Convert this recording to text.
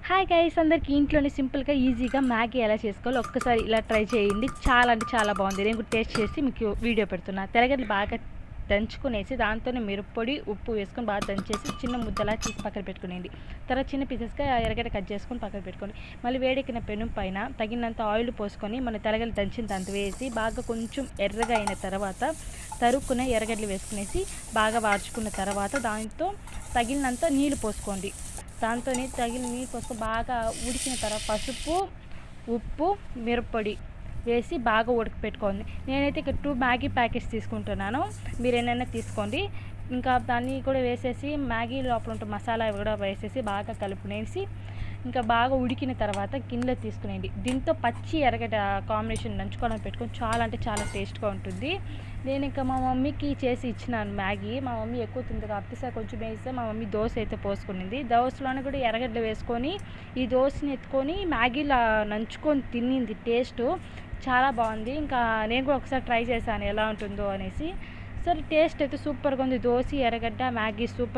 Hi guys, అందరికీ ఇంట్లోనే సింపుల్గా ఈజీగా మ్యాగీ ఎలా చేసుకోవాలో ఒక్కసారి ఇలా ట్రై చేయండి. చాలా అంటే చాలా బాగుంది. నేను కూడా టేస్ట్ చేసి మీకు వీడియో పెడుతున్నా. తెరగడ్డలు బాగా దంచుకునేసి దాంతోనే మిరప్పొడి, ఉప్పు వేసుకొని బాగా దంచేసి చిన్న ముద్దలా తీసి పక్కన పెట్టుకునేయండి. తర్వాత చిన్న పీసెస్గా ఎర్రగడ్డ కట్ చేసుకొని పక్కన పెట్టుకోండి. మళ్ళీ వేడెక్కిన పెనం పైన తగినంత ఆయిల్ పోసుకొని మన తెరగడ్డలు దంచిన అంత వేసి బాగా కొంచెం ఎర్రగా అయిన తర్వాత తరుక్కున్న ఎర్రగడ్డలు వేసుకునేసి బాగా వాడ్చుకున్న తర్వాత దాంతో తగిలినంత నీళ్ళు పోసుకోండి. దాంతో తగిలిన నీళ్ళు పోసుకొని బాగా ఉడికిన తర్వాత పసుపు, ఉప్పు, మిరప్పొడి వేసి బాగా ఉడకపెట్టుకోండి. నేనైతే ఇక్కడ 2 మ్యాగీ ప్యాకెట్స్ తీసుకుంటున్నాను. మీరు ఏమైనా తీసుకోండి. ఇంకా దాన్ని కూడా వేసేసి మ్యాగీ లోపల ఉంటే మసాలా కూడా వేసేసి బాగా కలుపునేసి ఇంకా బాగా ఉడికిన తర్వాత గిన్నెలో తీసుకునేయండి. దీంతో పచ్చి ఎర్రగడ్డ కాంబినేషన్ నంచుకోవడం పెట్టుకొని చాలా అంటే చాలా టేస్ట్గా ఉంటుంది. నేను ఇంకా మా మమ్మీకి చేసి ఇచ్చినాను మ్యాగీ. మా మమ్మీ ఎక్కువ తింది కాబట్టి సార్ కొంచెం వేస్తే మా మమ్మీ దోశ అయితే పోసుకునింది. దోశలోనే కూడా ఎర్రగడ్డలు వేసుకొని ఈ దోశని ఎత్తుకొని మ్యాగీలా నంచుకొని తినింది. టేస్ట్ చాలా బాగుంది. ఇంకా నేను కూడా ఒకసారి ట్రై చేశాను ఎలా ఉంటుందో అనేసి. సరే టేస్ట్ అయితే సూపర్గా ఉంది. దోశ, ఎర్రగడ్డ, మ్యాగీ సూపర్.